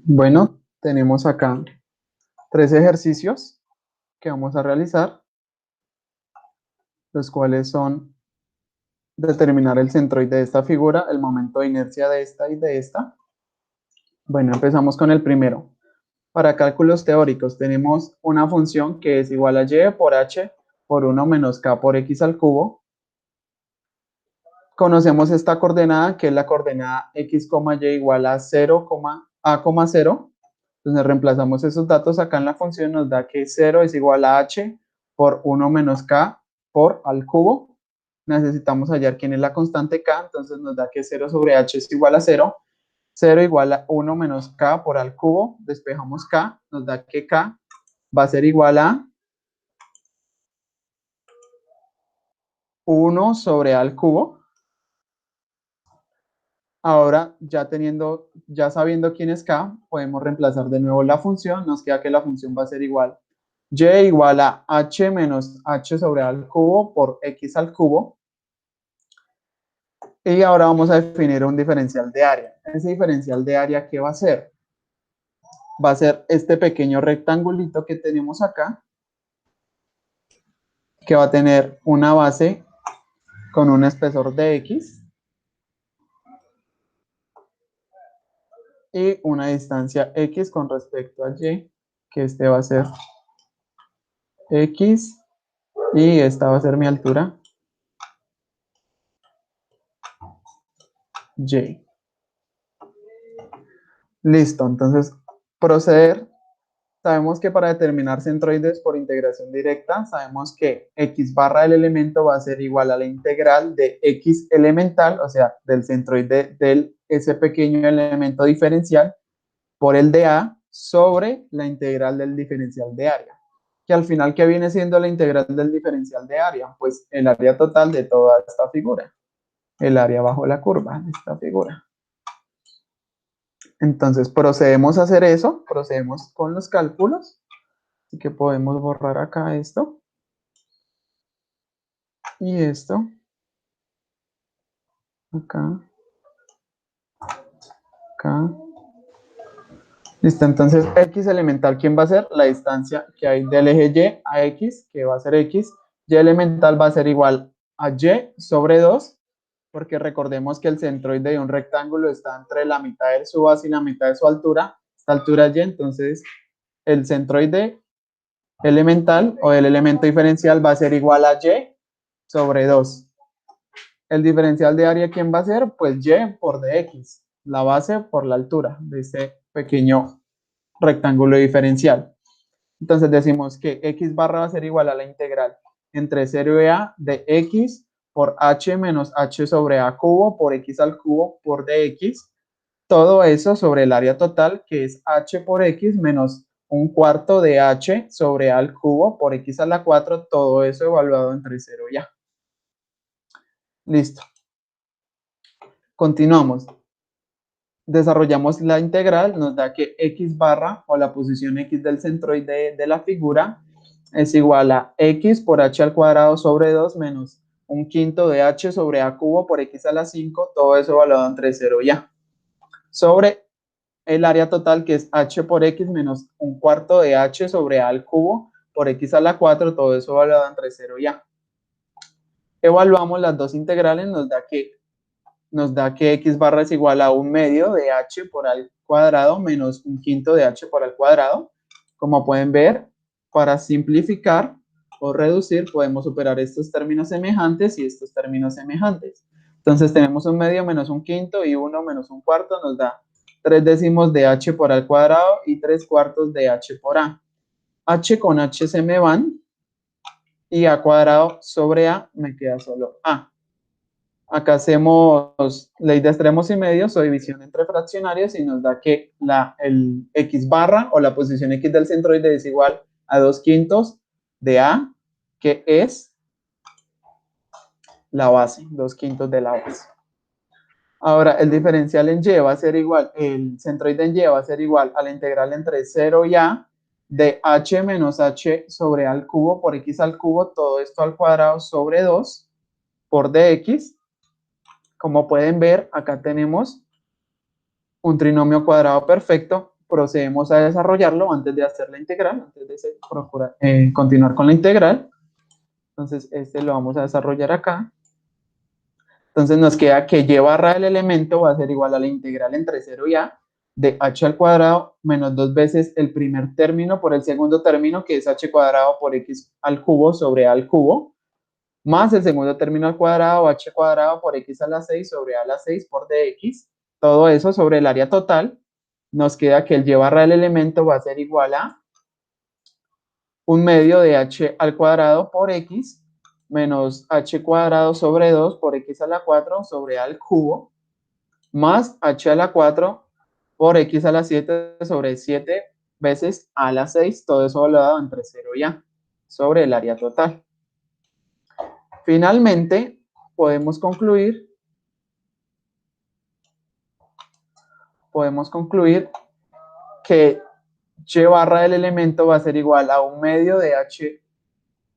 Bueno, tenemos acá 3 ejercicios que vamos a realizar, los cuales son determinar el centroide de esta figura, el momento de inercia de esta y de esta. Bueno, empezamos con el primero. Para cálculos teóricos tenemos una función que es igual a y por h por 1 menos k por x al cubo. Conocemos esta coordenada, que es la coordenada x, y igual a 0, a, 0. Entonces reemplazamos esos datos acá en la función, nos da que 0 es igual a h por 1 menos k por al cubo. Necesitamos hallar quién es la constante k, entonces nos da que 0 sobre h es igual a 0. 0 igual a 1 menos k por al cubo, despejamos k, nos da que k va a ser igual a 1 sobre a al cubo. Ahora, ya sabiendo quién es k, podemos reemplazar de nuevo la función. Nos queda que la función va a ser igual y igual a h menos h sobre a al cubo por x al cubo. Y ahora vamos a definir un diferencial de área. Ese diferencial de área, ¿qué va a ser? Va a ser este pequeño rectangulito que tenemos acá, que va a tener una base con un espesor de x y una distancia x con respecto a y, que este va a ser x y esta va a ser mi altura y. Listo, entonces proceder. Sabemos que para determinar centroides por integración directa, sabemos que x barra del elemento va a ser igual a la integral de x elemental, o sea, del centroide de ese pequeño elemento diferencial, por el de a sobre la integral del diferencial de área. Que al final, ¿qué viene siendo la integral del diferencial de área? Pues el área total de toda esta figura, el área bajo la curva de esta figura. Entonces procedemos a hacer eso, procedemos con los cálculos. Así que podemos borrar acá esto y esto, acá, acá. Listo, entonces x elemental, ¿quién va a ser? La distancia que hay del eje y a x, que va a ser x. Y elemental va a ser igual a y sobre 2, porque recordemos que el centroide de un rectángulo está entre la mitad de su base y la mitad de su altura. Esta altura es y, entonces el centroide elemental o el elemento diferencial va a ser igual a y sobre 2. El diferencial de área, ¿quién va a ser? Pues y por dx, la base por la altura de este pequeño rectángulo diferencial. Entonces decimos que x barra va a ser igual a la integral entre 0 y a de x por h menos h sobre a cubo por x al cubo por dx. Todo eso sobre el área total, que es h por x menos un cuarto de h sobre a al cubo por x a la 4, todo eso evaluado entre 0 y a. Listo. Continuamos. Desarrollamos la integral, nos da que x barra o la posición x del centroide de la figura es igual a x por h al cuadrado sobre 2 menos un quinto de h sobre a cubo por x a la 5, todo eso evaluado entre 0 y a, sobre el área total, que es h por x menos un cuarto de h sobre a al cubo por x a la 4, todo eso evaluado entre 0 y a. Evaluamos las dos integrales, nos da que x barra es igual a un medio de h por al cuadrado menos un quinto de h por al cuadrado. Como pueden ver, para simplificar o reducir, podemos superar estos términos semejantes y estos términos semejantes. Entonces tenemos un medio menos un quinto y 1 menos un cuarto nos da 3 décimos de h por al cuadrado y 3 cuartos de h por a. H con h se me van y a cuadrado sobre a me queda solo a. Acá hacemos ley de extremos y medios o división entre fraccionarios y nos da que el x barra o la posición x del centroide es igual a 2 quintos de a, que es la base, 2 quintos de la base. Ahora, el diferencial en y va a ser igual, el centroide en y va a ser igual a la integral entre 0 y a de h menos h sobre a al cubo por x al cubo, todo esto al cuadrado sobre 2 por dx. Como pueden ver, acá tenemos un trinomio cuadrado perfecto procedemos a desarrollarlo antes de hacer la integral, antes de continuar con la integral. Entonces, este lo vamos a desarrollar acá. Entonces nos queda que y barra del elemento va a ser igual a la integral entre 0 y a de h al cuadrado menos 2 veces el primer término por el segundo término, que es h cuadrado por x al cubo sobre a al cubo, más el segundo término al cuadrado, h cuadrado por x a la 6 sobre a a la 6 por dx. Todo eso sobre el área total. Nos queda que el y barra del elemento va a ser igual a 1/2 de h al cuadrado por x menos h cuadrado sobre 2 por x a la 4 sobre a al cubo, más h a la 4 por x a la 7 sobre 7 veces a la 6, todo eso evaluado entre 0 y a, sobre el área total. Finalmente, podemos concluir que y barra del elemento va a ser igual a 1/2 de h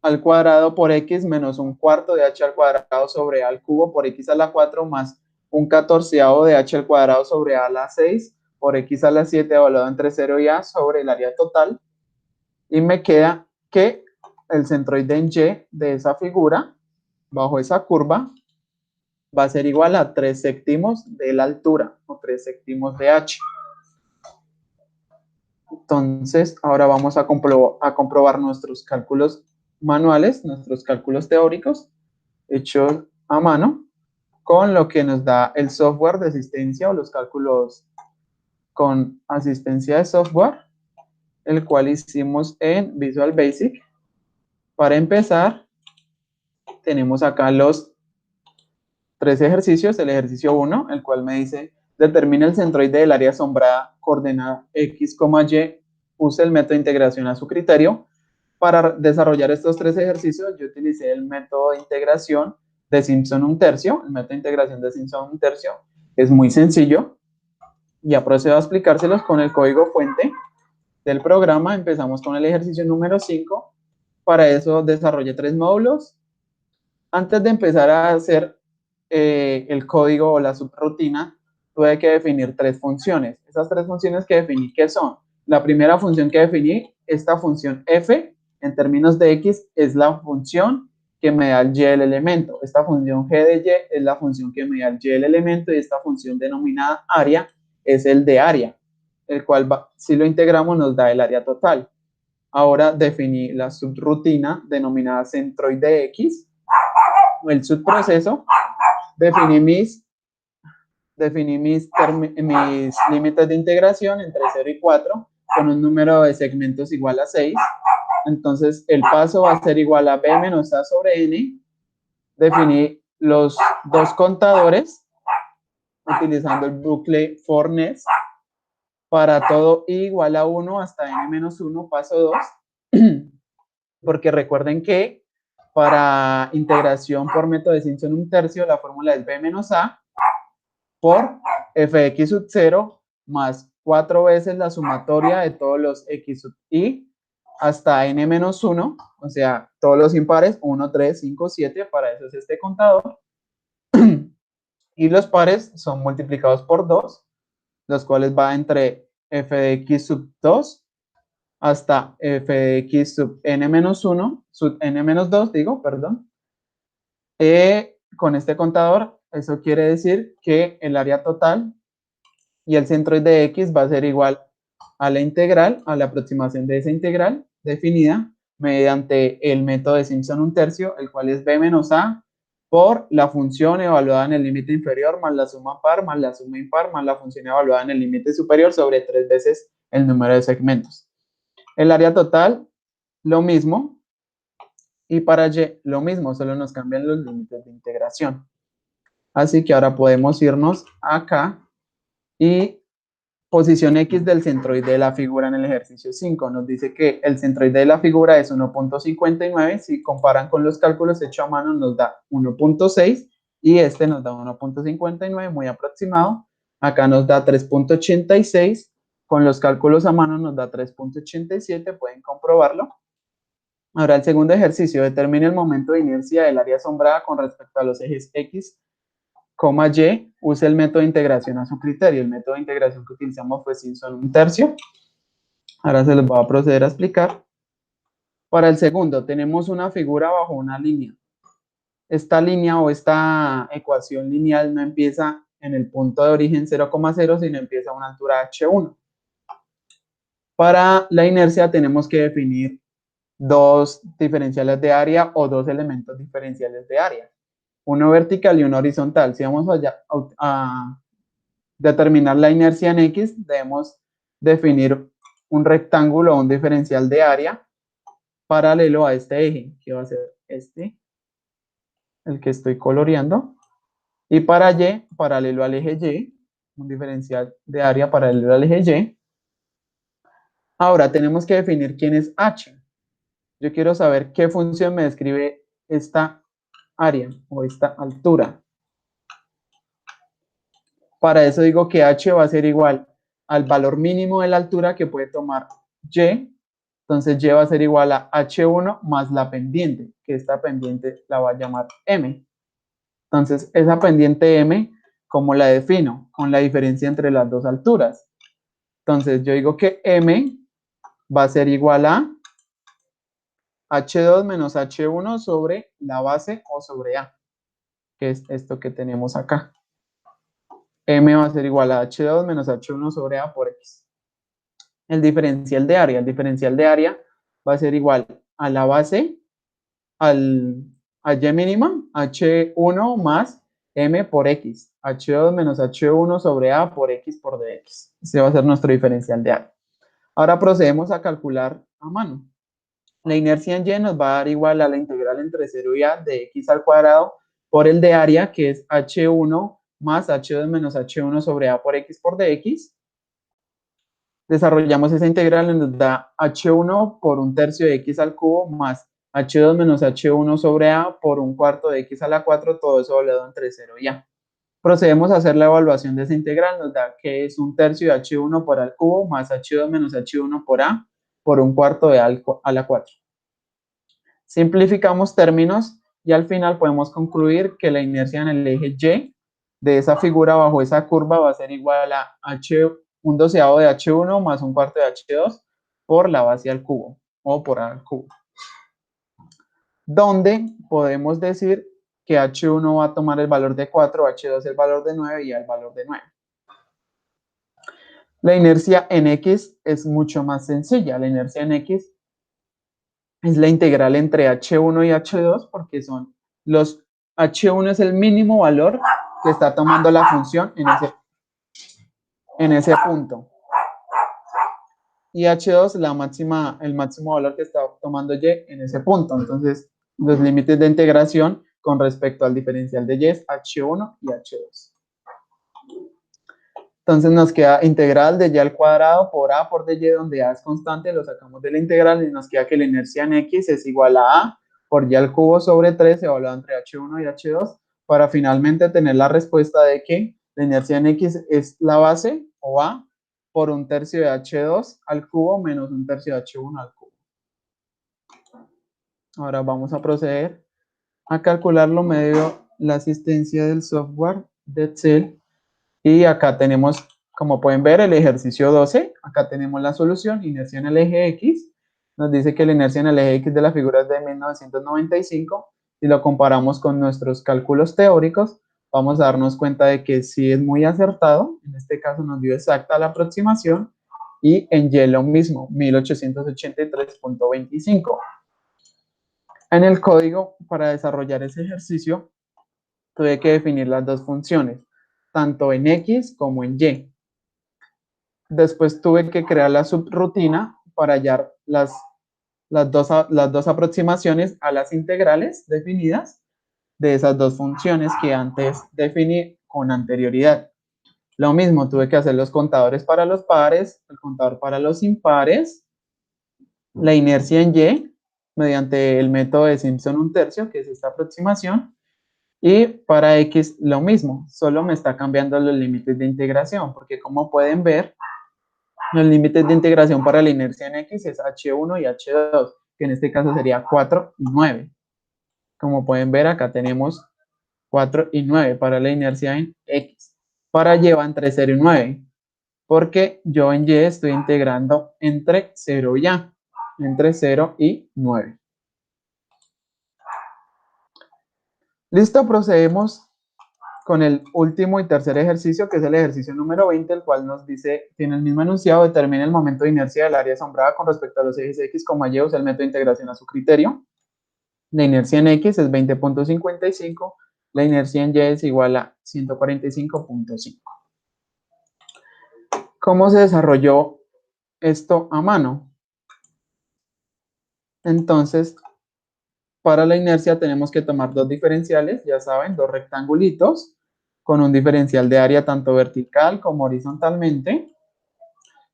al cuadrado por x menos 1/4 de h al cuadrado sobre a al cubo por x a la 4 más 1/14 de h al cuadrado sobre a la 6 por x a la 7 evaluado entre 0 y a sobre el área total. Y me queda que el centroide en y de esa figura, bajo esa curva, va a ser igual a 3/7 de la altura, o 3/7 de h. Entonces, ahora vamos a comprobar nuestros cálculos manuales, nuestros cálculos teóricos, hechos a mano, con lo que nos da el software de asistencia o los cálculos con asistencia de software, el cual hicimos en Visual Basic. Para empezar, tenemos acá los 3 ejercicios. El ejercicio 1, el cual me dice, determina el centroide del área asombrada, coordenada x, y, use el método de integración a su criterio. Para desarrollar estos 3 ejercicios, yo utilicé el método de integración de Simpson 1/3. El método de integración de Simpson 1/3 es muy sencillo. Ya procedo a explicárselos con el código fuente del programa. Empezamos con el ejercicio número 5. Para eso desarrollé 3 módulos. Antes de empezar a hacer el código o la subrutina, tuve que definir 3 funciones. Esas 3 funciones que definí, ¿qué son? La primera función que definí, esta función f, en términos de x, es la función que me da el y del elemento. Esta función g de y es la función que me da el y del elemento, y esta función denominada área es el de área, el cual si lo integramos nos da el área total. Ahora definí la subrutina denominada centroide x, o el subproceso. Definí mis límites de integración entre 0 y 4 con un número de segmentos igual a 6. Entonces el paso va a ser igual a b menos a sobre n. Definí los 2 contadores utilizando el bucle for next para todo i igual a 1 hasta n menos 1, paso 2. Porque recuerden que para integración por método de Simpson 1/3, la fórmula es b menos a por f de x sub 0 más 4 veces la sumatoria de todos los x sub i hasta n menos 1, o sea, todos los impares, 1, 3, 5, 7, para eso es este contador. Y los pares son multiplicados por 2, los cuales va entre f de x sub 2 hasta f de x sub n menos 1, sub n menos 2, digo, perdón. Con este contador, eso quiere decir que el área total y el centroide de x va a ser igual a la integral, a la aproximación de esa integral definida mediante el método de Simpson 1/3, el cual es b menos a por la función evaluada en el límite inferior más la suma par más la suma impar más la función evaluada en el límite superior sobre 3 veces el número de segmentos. El área total, lo mismo, y para y lo mismo, solo nos cambian los límites de integración. Así que ahora podemos irnos acá y posición X del centroide de la figura en el ejercicio 5. Nos dice que el centroide de la figura es 1.59. Si comparan con los cálculos hechos a mano, nos da 1.6 y este nos da 1.59, muy aproximado. Acá nos da 3.86. Con los cálculos a mano nos da 3.87. Pueden comprobarlo. Ahora el segundo ejercicio, determina el momento de inercia del área asombrada con respecto a los ejes X coma y, use el método de integración a su criterio. El método de integración que utilizamos fue Simpson 1/3. Ahora se los voy a proceder a explicar. Para el segundo, tenemos una figura bajo una línea. Esta línea o esta ecuación lineal no empieza en el punto de origen 0,0, sino empieza a una altura h1. Para la inercia tenemos que definir dos diferenciales de área o dos elementos diferenciales de área. Uno vertical y uno horizontal. Si vamos a determinar la inercia en X, debemos definir un rectángulo o un diferencial de área paralelo a este eje, que va a ser este, el que estoy coloreando. Y para Y, paralelo al eje Y, un diferencial de área paralelo al eje Y. Ahora tenemos que definir quién es H. Yo quiero saber qué función me describe esta área o esta altura. Para eso digo que H va a ser igual al valor mínimo de la altura que puede tomar Y. Entonces Y va a ser igual a H1 más la pendiente, que esta pendiente la va a llamar M. Entonces esa pendiente M, ¿cómo la defino? Con la diferencia entre las dos alturas. Entonces yo digo que M va a ser igual a H2 menos H1 sobre la base o sobre A, que es esto que tenemos acá. M va a ser igual a H2 menos H1 sobre A por X. El diferencial de área va a ser igual a la base, a Y mínima, H1 más M por X. H2 menos H1 sobre A por X por DX. Ese va a ser nuestro diferencial de área. Ahora procedemos a calcular a mano. La inercia en Y nos va a dar igual a la integral entre 0 y A de X al cuadrado por el de área, que es H1 más H2 menos H1 sobre A por X por DX. Desarrollamos esa integral y nos da H1 por 1/3 de X al cubo más H2 menos H1 sobre A por 1/4 de X a la 4, todo eso doblado entre 0 y A. Procedemos a hacer la evaluación de esa integral, nos da que es 1/3 de H1 por A al cubo más H2 menos H1 por A por 1/4 de A a la 4. Simplificamos términos y al final podemos concluir que la inercia en el eje Y de esa figura bajo esa curva va a ser igual a un doceavo de H1 más 1/4 de H2 por la base al cubo o por A al cubo. Donde podemos decir que H1 va a tomar el valor de 4, H2 el valor de 9 y A el valor de 9. La inercia en X es mucho más sencilla. La inercia en X es la integral entre H1 y H2 porque son los H1 es el mínimo valor que está tomando la función en ese punto. Y H2 el máximo valor que está tomando Y en ese punto. Entonces, los límites de integración con respecto al diferencial de Y es H1 y H2. Entonces nos queda integral de Y al cuadrado por A por dy, donde A es constante, lo sacamos de la integral y nos queda que la inercia en X es igual a A por Y al cubo sobre 3 evaluado entre H1 y H2, para finalmente tener la respuesta de que la inercia en X es la base, o A, por 1/3 de H2 al cubo menos 1/3 de H1 al cubo. Ahora vamos a proceder a calcularlo medio la asistencia del software de Excel. Y acá tenemos, como pueden ver, el ejercicio 12. Acá tenemos la solución, inercia en el eje X. Nos dice que la inercia en el eje X de la figura es de 1995. Si lo comparamos con nuestros cálculos teóricos, vamos a darnos cuenta de que sí es muy acertado. En este caso nos dio exacta la aproximación. Y en Y lo mismo, 1883.25. En el código, para desarrollar ese ejercicio, tuve que definir las dos funciones, tanto en X como en Y. Después tuve que crear la subrutina para hallar las dos aproximaciones a las integrales definidas de esas dos funciones que antes definí con anterioridad. Lo mismo, tuve que hacer los contadores para los pares, el contador para los impares, la inercia en Y, mediante el método de Simpson 1/3, que es esta aproximación, y para X lo mismo, solo me está cambiando los límites de integración, porque como pueden ver, los límites de integración para la inercia en X es H1 y H2, que en este caso sería 4 y 9. Como pueden ver, acá tenemos 4 y 9 para la inercia en X. Para Y va entre 0 y 9, porque yo en Y estoy integrando entre 0 y A, entre 0 y 9. Listo, procedemos con el último y tercer ejercicio, que es el ejercicio número 20, el cual nos dice, tiene el mismo enunciado, determina el momento de inercia del área asombrada con respecto a los ejes X, Y, usa el método de integración a su criterio. La inercia en X es 20.55, la inercia en Y es igual a 145.5. ¿Cómo se desarrolló esto a mano? Entonces, para la inercia tenemos que tomar dos diferenciales, ya saben, dos rectangulitos, con un diferencial de área tanto vertical como horizontalmente,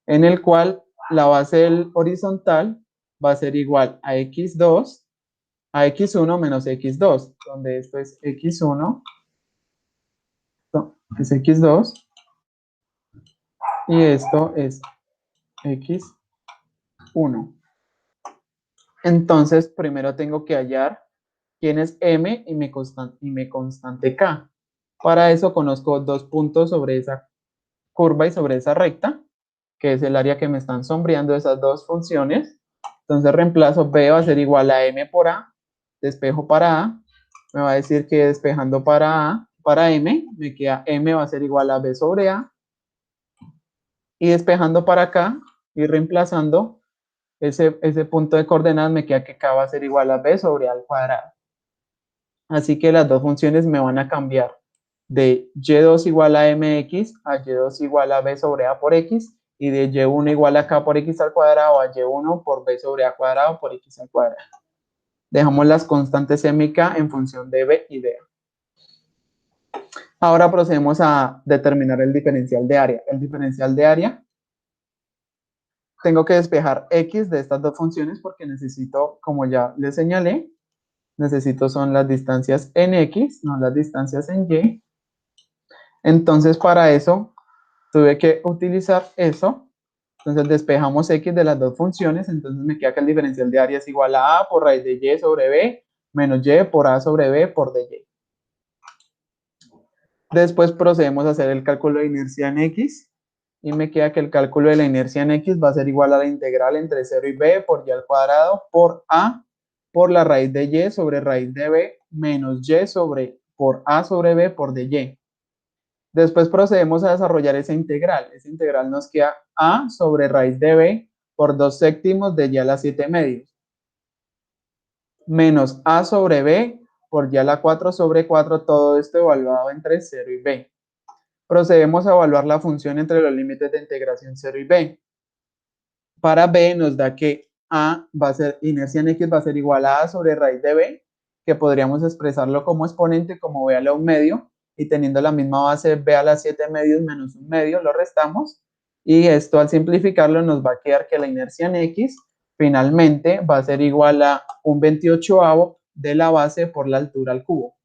en el cual la base del horizontal va a ser igual a x2, a x1 menos x2, donde esto es x1, esto es x2, y esto es x1. Entonces, primero tengo que hallar quién es m y mi constante k. Para eso conozco dos puntos sobre esa curva y sobre esa recta, que es el área que me están sombreando esas dos funciones. Entonces reemplazo b va a ser igual a m por a, despejo para a, me va a decir que despejando para m, me queda m va a ser igual a b sobre a, y despejando para acá y reemplazando ese punto de coordenadas, me queda que k va a ser igual a b sobre a al cuadrado. Así que las dos funciones me van a cambiar de y2 igual a mx a y2 igual a b sobre a por x, y de y1 igual a k por x al cuadrado a y1 por b sobre a cuadrado por x al cuadrado. Dejamos las constantes m y k en función de b y de a. Ahora procedemos a determinar el diferencial de área. El diferencial de área, tengo que despejar x de estas dos funciones porque necesito, como ya les señalé, necesito son las distancias en x, no las distancias en y. Entonces para eso tuve que utilizar eso. Entonces despejamos x de las dos funciones, entonces me queda que el diferencial de área es igual a por raíz de y sobre b menos y por a sobre b por dy. Después procedemos a hacer el cálculo de inercia en x, y me queda que el cálculo de la inercia en x va a ser igual a la integral entre 0 y b por y al cuadrado por a por la raíz de y sobre raíz de b menos y sobre por a sobre b por dy. Después procedemos a desarrollar esa integral. Esa integral nos queda a sobre raíz de b por 2 séptimos de y a la 7 medios, menos a sobre b por y a la 4 sobre 4, todo esto evaluado entre 0 y b. Procedemos a evaluar la función entre los límites de integración 0 y b. Para b nos da que a va a ser, inercia en x va a ser igual a sobre raíz de b, que podríamos expresarlo como exponente, como b a la 1 medio, y teniendo la misma base b a la 7 medios menos 1 medio, lo restamos, y esto al simplificarlo nos va a quedar que la inercia en x finalmente va a ser igual a un 28avo de la base por la altura al cubo.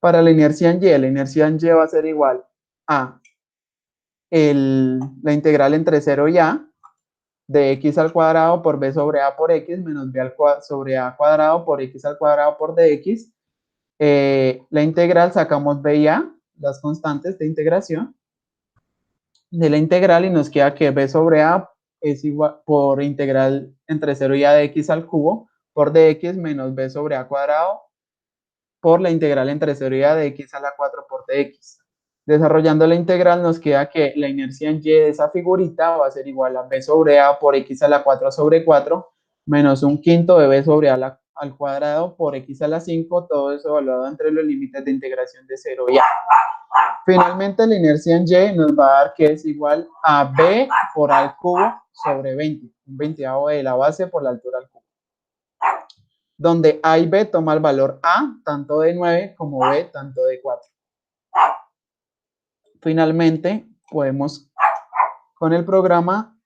Para la inercia en y va a ser igual a la integral entre 0 y a de x al cuadrado por b sobre a por x menos b sobre a cuadrado por x al cuadrado por dx. La integral sacamos b y a, las constantes de integración de la integral, y nos queda que b sobre a es igual por integral entre 0 y a de x al cubo por dx menos b sobre a cuadrado por la integral entre 0 y a de x a la 4 por dx. Desarrollando la integral nos queda que la inercia en y de esa figurita va a ser igual a b sobre a por x a la 4 sobre 4 menos un quinto de b sobre a al cuadrado por x a la 5, todo eso evaluado entre los límites de integración de 0 y a. Finalmente la inercia en y nos va a dar que es igual a b por a al cubo sobre 20, un 20avo de la base por la altura al cubo, donde a y b toma el valor a tanto de 9 como b tanto de 4. Finalmente, podemos, con el programa,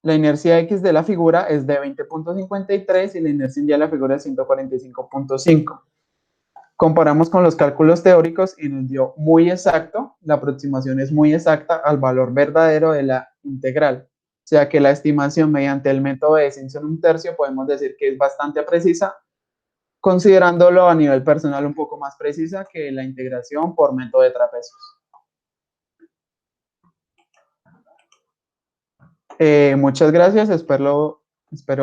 la inercia X de la figura es de 20.53 y la inercia Y de la figura es 145.5. Comparamos con los cálculos teóricos y nos dio muy exacto, la aproximación es muy exacta al valor verdadero de la integral. O sea que la estimación mediante el método de descenso en un tercio podemos decir que es bastante precisa considerándolo a nivel personal un poco más precisa que la integración por método de trapecios. Muchas gracias, espero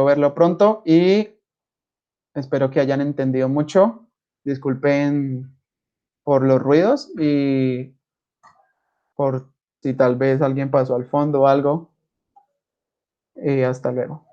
verlo pronto y espero que hayan entendido mucho. Disculpen por los ruidos y por si tal vez alguien pasó al fondo o algo. Hasta luego.